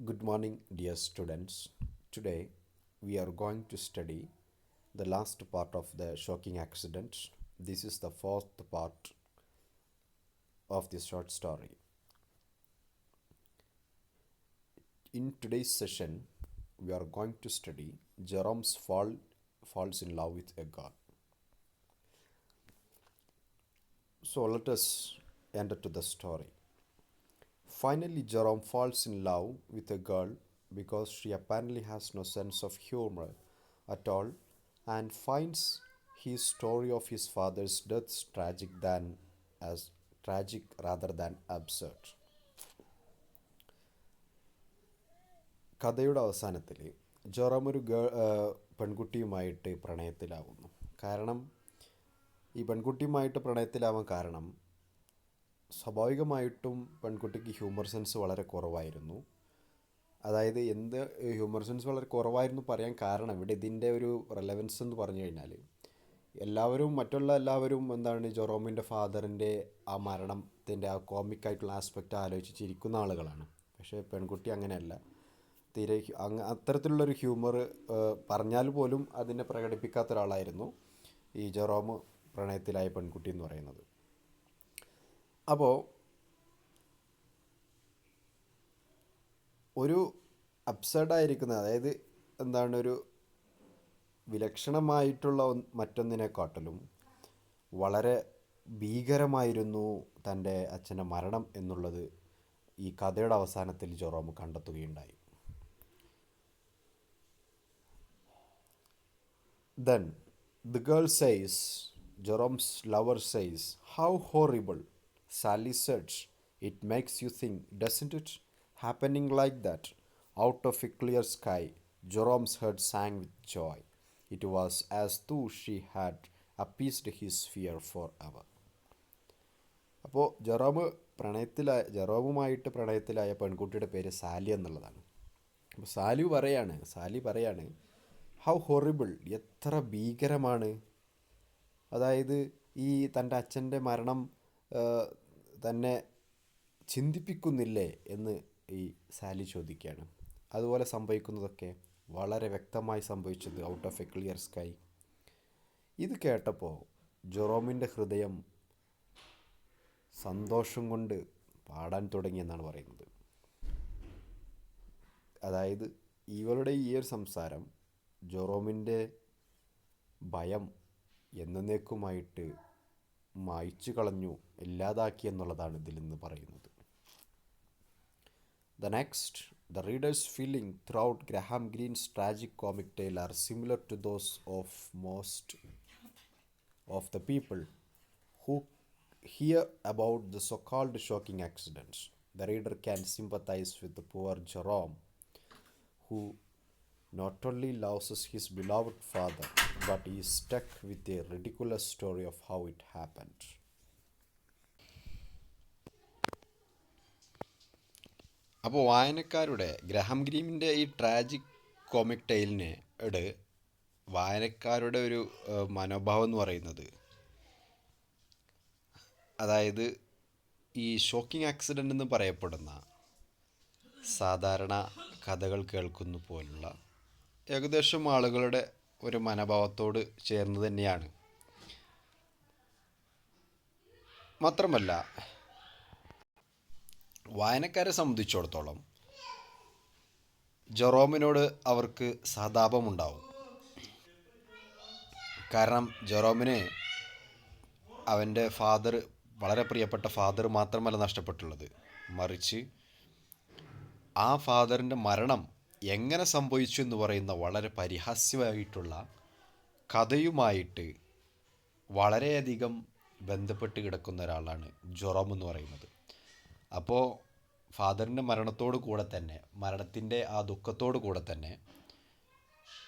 Good morning, dear students. Today we are going to study the last part of the shocking accident. This is the fourth part of this short story. In today's session, we are going to study Jerome's falls in love with a girl. So let us enter to the story. Finally, Jerome falls in love with a girl because she apparently has no sense of humor at all and finds his story of his father's death tragic rather than absurd. കഥയുടെ അവസാനത്തിൽ Jerome ഒരു പെൺകുട്ടിയുമായിട്ട് പ്രണയത്തിലാവുന്നു. കാരണം ഈ പെൺകുട്ടിയുമായിട്ട് പ്രണയത്തിലാവാൻ കാരണം സ്വാഭാവികമായിട്ടും പെൺകുട്ടിക്ക് humour sense വളരെ കുറവായിരുന്നു. അതായത് ഹ്യൂമർ സെൻസ് വളരെ കുറവായിരുന്നു പറയാൻ കാരണം ഇവിടെ ഇതിൻ്റെ ഒരു റെലവൻസ് എന്ന് പറഞ്ഞു കഴിഞ്ഞാൽ മറ്റുള്ള എല്ലാവരും ജെറോമിൻ്റെ ഫാദറിൻ്റെ ആ മരണത്തിൻ്റെ ആ കോമിക്കായിട്ടുള്ള ആസ്പെക്റ്റ് ആലോചിച്ച് ചിരിക്കുന്ന ആളുകളാണ്. പക്ഷേ പെൺകുട്ടി അങ്ങനെയല്ല. തീരെ അത്തരത്തിലുള്ളൊരു ഹ്യൂമർ പറഞ്ഞാൽ പോലും അതിനെ പ്രകടിപ്പിക്കാത്ത ഒരാളായിരുന്നു ഈ ജെറോം പ്രണയത്തിലായ പെൺകുട്ടി എന്ന് പറയുന്നത്. അപ്പോൾ ഒരു അബ്സർഡായിരിക്കുന്ന അതായത് ഒരു വിലക്ഷണമായിട്ടുള്ള മറ്റൊന്നിനെക്കാട്ടിലും വളരെ ഭീകരമായിരുന്നു തൻ്റെ അച്ഛൻ്റെ മരണം എന്നുള്ളത് ഈ കഥയുടെ അവസാനത്തിൽ Jerome കണ്ടെത്തുകയുണ്ടായി. Then the girl says, Jerome's lover says, "How horrible." Sally said, "It makes you think, doesn't it? Happening like that, out of a clear sky." Jerome's heart sang with joy. It was as though she had appeased his fear forever. അപ്പോൾ ജെറോമുമായിട്ട് പ്രണയത്തിലായ പെൺകുട്ടിയുടെ പേര് Sally എന്നുള്ളതാണ്. അപ്പോൾ Sally പറയാണ് how horrible, എത്ര ഭീകരമാണ്. അതായത് ഈ തൻ്റെ അച്ഛൻ്റെ മരണം തന്നെ ചിന്തിപ്പിക്കുന്നില്ലേ എന്ന് ഈ സാലി ചോദിക്കുകയാണ്. അതുപോലെ സംഭവിക്കുന്നതൊക്കെ വളരെ വ്യക്തമായി സംഭവിച്ചത് out of A clear sky. ഇത് കേട്ടപ്പോൾ ജെറോമിൻ്റെ ഹൃദയം സന്തോഷം കൊണ്ട് പാടാൻ തുടങ്ങിയെന്നാണ് പറയുന്നത്. അതായത് ഇവളുടെ ഈ ഒരു സംസാരം ജെറോമിൻ്റെ ഭയം എന്നേക്കുമായിട്ട് മായ്ച്ചു കളഞ്ഞു, ഇല്ലാതാക്കി എന്നുള്ളതാണ് ഇതിൽ നിന്ന് പറയുന്നത്. The reader's feeling throughout Graham Greene's tragic comic tale are similar to those of most of the people who hear about the so-called shocking accidents. The reader can sympathize with the poor Jerome, who not only loves his beloved father, but is stuck with a ridiculous story of how it happened. അപ്പോൾ വായനക്കാരുടെ Graham ഗ്രീനിൻ്റെ ഈ tragic comic ടെയിലിനോട് വായനക്കാരുടെ ഒരു മനോഭാവം എന്ന് പറയുന്നത്, അതായത് ഈ ഷോക്കിംഗ് ആക്സിഡൻ്റ് എന്ന് പറയപ്പെടുന്ന സാധാരണ കഥകൾ കേൾക്കുന്ന പോലുള്ള ഏകദേശം ആളുകളുടെ ഒരു മനോഭാവത്തോട് ചേർന്ന് തന്നെയാണ്. മാത്രമല്ല വായനക്കാരെ സംബന്ധിച്ചിടത്തോളം ജെറോമിനോട് അവർക്ക് സഹതാപമുണ്ടാവും. കാരണം ജെറോമിന് അവൻ്റെ വളരെ പ്രിയപ്പെട്ട ഫാദർ മാത്രമല്ല നഷ്ടപ്പെട്ടുള്ളത്, മറിച്ച് ആ ഫാദറിൻ്റെ മരണം എങ്ങനെ സംഭവിച്ചു എന്ന് പറയുന്ന വളരെ പരിഹാസ്യമായിട്ടുള്ള കഥയുമായിട്ട് വളരെയധികം ബന്ധപ്പെട്ട് കിടക്കുന്ന ഒരാളാണ് ജെറോം എന്ന് പറയുന്നത്. അപ്പോൾ ഫാദറിൻ്റെ മരണത്തിൻ്റെ ആ ദുഃഖത്തോടു കൂടെ തന്നെ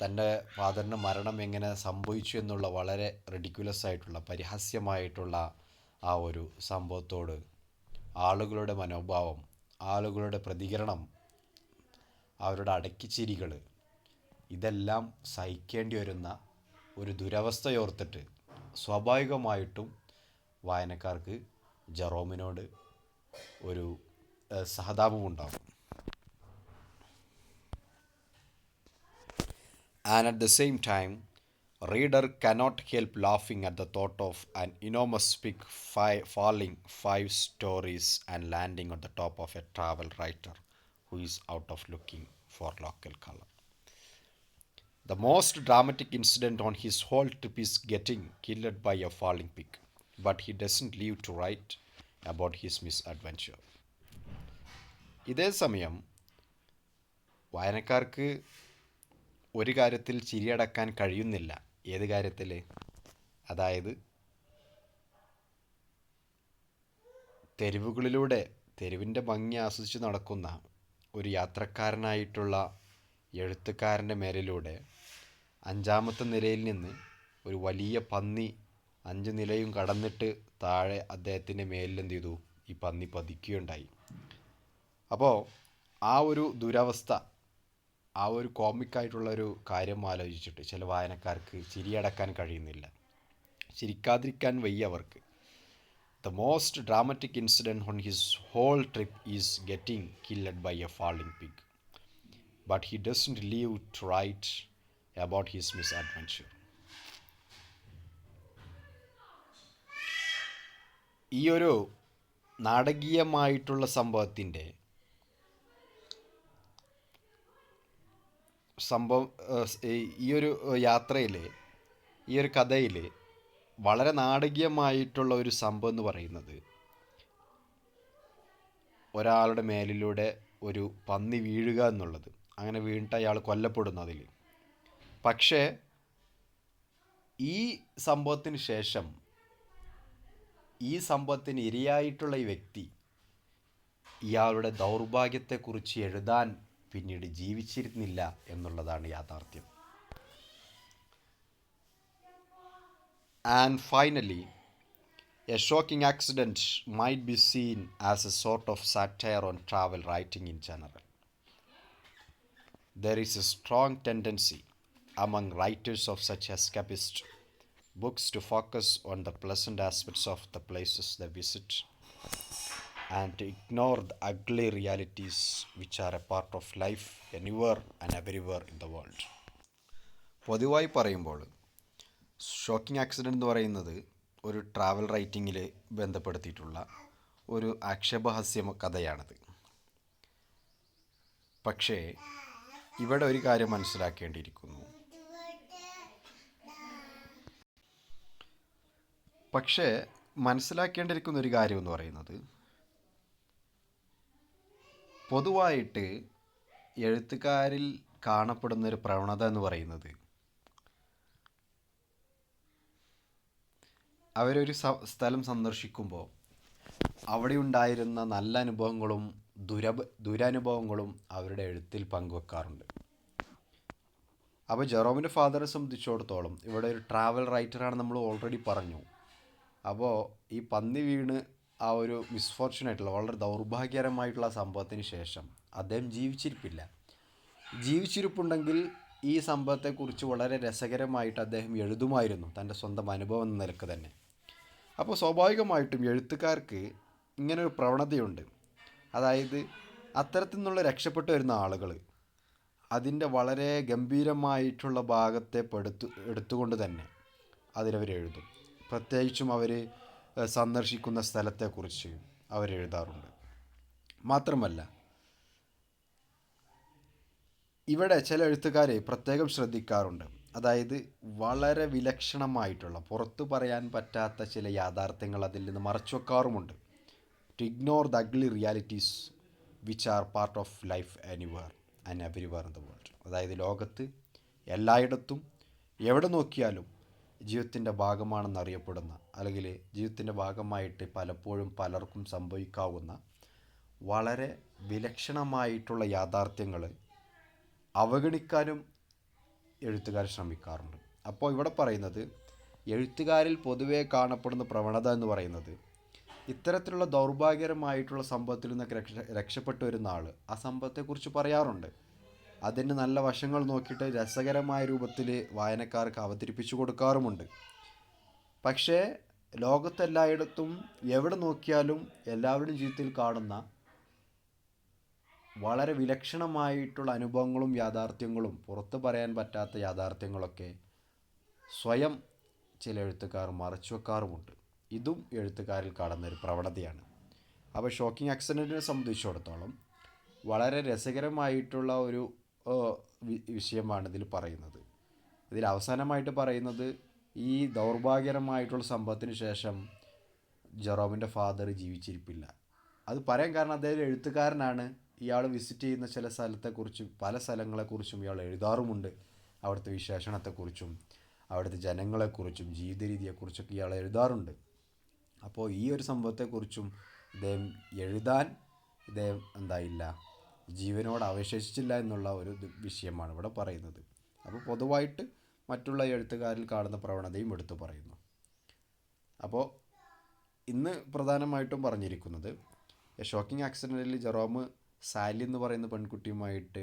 തൻ്റെ ഫാദറിൻ്റെ മരണം എങ്ങനെ സംഭവിച്ചു എന്നുള്ള വളരെ റെഡിക്കുലസ് ആയിട്ടുള്ള പരിഹാസ്യമായിട്ടുള്ള ആ ഒരു സംഭവത്തോട് ആളുകളുടെ മനോഭാവം, ആളുകളുടെ പ്രതികരണം, അവരുടെ അടക്കിച്ചിരികൾ, ഇതെല്ലാം സഹിക്കേണ്ടി വരുന്ന ഒരു ദുരവസ്ഥയോർത്തിട്ട് സ്വാഭാവികമായിട്ടും വായനക്കാർക്ക് ജെറോമിനോട് ഒരു സഹതാപമുണ്ടാകും. And at the same time, reader cannot help laughing at the thought of an enormous pig falling 5 stories and landing on the top of a travel writer who is out of looking for local color. The most dramatic incident on his whole trip is getting killed by a falling pig, but he doesn't live to write about his misadventure. ഇതേ സമയം വായനക്കാർക്ക് ഒരു കാര്യത്തിൽ ചിരിയടക്കാൻ കഴിയുന്നില്ല. ഏത് കാര്യത്തിൽ? അതായത് തെരുവിൻ്റെ ഭംഗി ആസ്വദിച്ച് നടക്കുന്ന ഒരു യാത്രക്കാരനായിട്ടുള്ള എഴുത്തുകാരൻ്റെ മേലിലൂടെ 5-ാമത്തെ നിലയിൽ നിന്ന് ഒരു വലിയ പന്നി 5 നിലയും കടന്നിട്ട് താഴെ അദ്ദേഹത്തിൻ്റെ മേലിൽ എന്ത് ചെയ്തു? ഈ പന്നി പതിക്കുകയുണ്ടായി. അപ്പോൾ ആ ഒരു ദുരവസ്ഥ, ആ ഒരു കോമിക്കായിട്ടുള്ളൊരു കാര്യം ആലോചിച്ചിട്ട് ചില വായനക്കാർക്ക് ചിരിയടക്കാൻ കഴിയുന്നില്ല, ചിരിക്കാതിരിക്കാൻ വയ്യ അവർക്ക്. The most dramatic incident on his whole trip is getting killed by a falling pig, but he doesn't live to write about his misadventure. ഈ ഒരു നാടകീയമായിട്ടുള്ള ഈ ഒരു യാത്രയിൽ, ഈ ഒരു കഥയിൽ വളരെ നാടകീയമായിട്ടുള്ള ഒരു സംഭവം എന്ന് പറയുന്നത് ഒരാളുടെ മേലിലൂടെ ഒരു പന്നി വീഴുക എന്നുള്ളത്. അങ്ങനെ വീണിട്ട് അയാൾ കൊല്ലപ്പെടുന്നു അതിൽ. പക്ഷേ ഈ സംഭവത്തിന് ശേഷം ഈ സംഭവത്തിന് ഇരയായിട്ടുള്ള ഈ വ്യക്തി ഇയാളുടെ ദൗർഭാഗ്യത്തെക്കുറിച്ച് എഴുതാൻ പിന്നീട് ജീവിച്ചിരുന്നില്ല എന്നുള്ളതാണ് യാഥാർത്ഥ്യം. And finally, a shocking accident might be seen as a sort of satire on travel writing in general. There is a strong tendency among writers of such escapist books to focus on the pleasant aspects of the places they visit and to ignore the ugly realities which are a part of life anywhere and everywhere in the world. പൊതുവായി പറയുമ്പോൾ shocking accident എന്ന് പറയുന്നത് ഒരു travel റൈറ്റിങ്ങിൽ ബന്ധപ്പെടുത്തിയിട്ടുള്ള ഒരു ആക്ഷേപഹാസ്യ കഥയാണത്. പക്ഷേ ഇവിടെ ഒരു കാര്യം മനസ്സിലാക്കേണ്ടിയിരിക്കുന്നു. ഒരു കാര്യം എന്ന് പറയുന്നത്, പൊതുവായിട്ട് എഴുത്തുകാരിൽ കാണപ്പെടുന്നൊരു പ്രവണത എന്ന് പറയുന്നത്, അവരൊരു സ്ഥലം സന്ദർശിക്കുമ്പോൾ അവിടെ ഉണ്ടായിരുന്ന നല്ല അനുഭവങ്ങളും ദുരനുഭവങ്ങളും അവരുടെ എഴുത്തിൽ പങ്കുവെക്കാറുണ്ട്. അപ്പോൾ ജെറോമിൻ്റെ ഫാദറെ സംബന്ധിച്ചിടത്തോളം ഇവിടെ ഒരു ട്രാവൽ റൈറ്ററാണ്, നമ്മൾ ഓൾറെഡി പറഞ്ഞു. അപ്പോൾ ഈ പന്നി വീണ് ആ ഒരു മിസ്ഫോർച്യൂണായിട്ടുള്ള വളരെ ദൗർഭാഗ്യകരമായിട്ടുള്ള സംഭവത്തിന് ശേഷം അദ്ദേഹം ജീവിച്ചിരിപ്പുണ്ടെങ്കിൽ ഈ സംഭവത്തെക്കുറിച്ച് വളരെ രസകരമായിട്ട് അദ്ദേഹം എഴുതുമായിരുന്നു, തൻ്റെ സ്വന്തം അനുഭവം എന്ന നിലക്ക് തന്നെ. അപ്പോൾ സ്വാഭാവികമായിട്ടും എഴുത്തുകാർക്ക് ഇങ്ങനൊരു പ്രവണതയുണ്ട്. അതായത് അത്തരത്തിൽ നിന്നുള്ള രക്ഷപ്പെട്ടു വരുന്ന ആളുകൾ അതിൻ്റെ വളരെ ഗംഭീരമായിട്ടുള്ള ഭാഗത്തെ എടുത്തുകൊണ്ട് തന്നെ അതിലവർ എഴുതും. പ്രത്യേകിച്ചും അവർ സന്ദർശിക്കുന്ന സ്ഥലത്തെക്കുറിച്ച് അവരെഴുതാറുണ്ട്. മാത്രമല്ല, ഇവിടെ ചില എഴുത്തുകാർ പ്രത്യേകം ശ്രദ്ധിക്കാറുണ്ട്. അതായത് വളരെ വിലക്ഷണമായിട്ടുള്ള, പുറത്തു പറയാൻ പറ്റാത്ത ചില യാഥാർത്ഥ്യങ്ങൾ അതിൽ നിന്ന് മറച്ചു വെക്കാറുമുണ്ട്. To ignore the ugly realities which are part of life anywhere and everywhere in the world. അതായത് ലോകത്ത് എല്ലായിടത്തും എവിടെ നോക്കിയാലും ജീവിതത്തിൻ്റെ ഭാഗമാണെന്നറിയപ്പെടുന്ന, അല്ലെങ്കിൽ ജീവിതത്തിൻ്റെ ഭാഗമായിട്ട് പലപ്പോഴും പലർക്കും സംഭവിക്കാവുന്ന വളരെ വിലക്ഷണമായിട്ടുള്ള യാഥാർത്ഥ്യങ്ങൾ അവഗണിക്കാനും എഴുത്തുകാർ ശ്രമിക്കാറുണ്ട്. അപ്പോൾ ഇവിടെ പറയുന്നത്, എഴുത്തുകാരിൽ പൊതുവെ കാണപ്പെടുന്ന പ്രവണത എന്ന് പറയുന്നത്, ഇത്തരത്തിലുള്ള ദൗർഭാഗ്യകരമായിട്ടുള്ള സംഭവത്തിൽ നിന്നൊക്കെ രക്ഷപ്പെട്ടു വരുന്ന ആൾ ആ സംഭവത്തെക്കുറിച്ച് പറയാറുണ്ട്. അതിന് നല്ല വശങ്ങൾ നോക്കിയിട്ട് രസകരമായ രൂപത്തിൽ വായനക്കാർക്ക് അവതരിപ്പിച്ചു കൊടുക്കാറുമുണ്ട്. പക്ഷേ ലോകത്തെല്ലായിടത്തും എവിടെ നോക്കിയാലും എല്ലാവരുടെയും ജീവിതത്തിൽ കാണുന്ന വളരെ വിലക്ഷണമായിട്ടുള്ള അനുഭവങ്ങളും യാഥാർത്ഥ്യങ്ങളും പുറത്ത് പറയാൻ പറ്റാത്ത യാഥാർത്ഥ്യങ്ങളൊക്കെ സ്വയം ചില എഴുത്തുകാർ മറച്ചു വെക്കാറുമുണ്ട്. ഇതും എഴുത്തുകാരിൽ കാണുന്നൊരു പ്രവണതയാണ്. അപ്പോൾ ഷോക്കിംഗ് ആക്സിഡൻറ്റിനെ സംബന്ധിച്ചിടത്തോളം വളരെ രസകരമായിട്ടുള്ള ഒരു വിഷയമാണ് ഇതിൽ പറയുന്നത്. ഇതിൽ അവസാനമായിട്ട് പറയുന്നത് ഈ ദൗർഭാഗ്യകരമായിട്ടുള്ള സംഭവത്തിന് ശേഷം ജെറോമിൻ്റെ ഫാദർ ജീവിച്ചിരിപ്പില്ല. അത് പറയാൻ കാരണം അദ്ദേഹം എഴുത്തുകാരനാണ്. ഇയാൾ വിസിറ്റ് ചെയ്യുന്ന ചില സ്ഥലത്തെക്കുറിച്ചും പല സ്ഥലങ്ങളെക്കുറിച്ചും ഇയാൾ എഴുതാറുമുണ്ട്. അവിടുത്തെ വിശേഷണത്തെക്കുറിച്ചും അവിടുത്തെ ജനങ്ങളെക്കുറിച്ചും ജീവിത രീതിയെക്കുറിച്ചൊക്കെ ഇയാൾ എഴുതാറുണ്ട്. അപ്പോൾ ഈ ഒരു സംഭവത്തെക്കുറിച്ചും ഇദ്ദേഹം എഴുതാൻ ഇദ്ദേഹം എന്തായില്ല, ജീവനോട് അവശേഷിച്ചില്ല എന്നുള്ള ഒരു വിഷയമാണ് ഇവിടെ പറയുന്നത്. അപ്പോൾ പൊതുവായിട്ട് മറ്റുള്ള എഴുത്തുകാരിൽ കാണുന്ന പ്രവണതയും എടുത്തു പറയുന്നു. അപ്പോൾ ഇന്ന് പ്രധാനമായിട്ടും പറഞ്ഞിരിക്കുന്നത് ഷോക്കിംഗ് ആക്സിഡൻറ്റിൽ ജെറോം സാലി എന്ന് പറയുന്ന പെൺകുട്ടിയുമായിട്ട്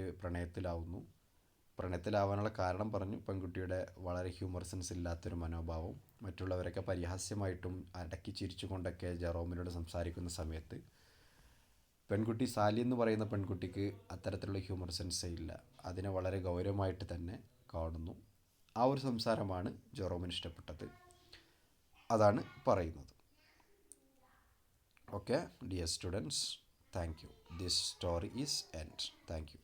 പ്രണയത്തിലാവാനുള്ള കാരണം പറഞ്ഞു. പെൺകുട്ടിയുടെ വളരെ ഹ്യൂമർ സെൻസ് ഇല്ലാത്തൊരു മനോഭാവം, മറ്റുള്ളവരൊക്കെ പരിഹാസ്യമായിട്ടും അടക്കി ചിരിച്ചുകൊണ്ടൊക്കെ ജെറോമിനോട് സംസാരിക്കുന്ന സമയത്ത് പെൺകുട്ടി സാലി എന്ന് പറയുന്ന പെൺകുട്ടിക്ക് അത്തരത്തിലുള്ള ഹ്യൂമർ സെൻസേ ഇല്ല. അതിനെ വളരെ ഗൗരവമായിട്ട് തന്നെ കാണുന്നു. ആ ഒരു സംസാരമാണ് ജെറോമിന് ഇഷ്ടപ്പെട്ടത്. അതാണ് പറയുന്നത്. Okay, dear students, thank you. This story is end. Thank you.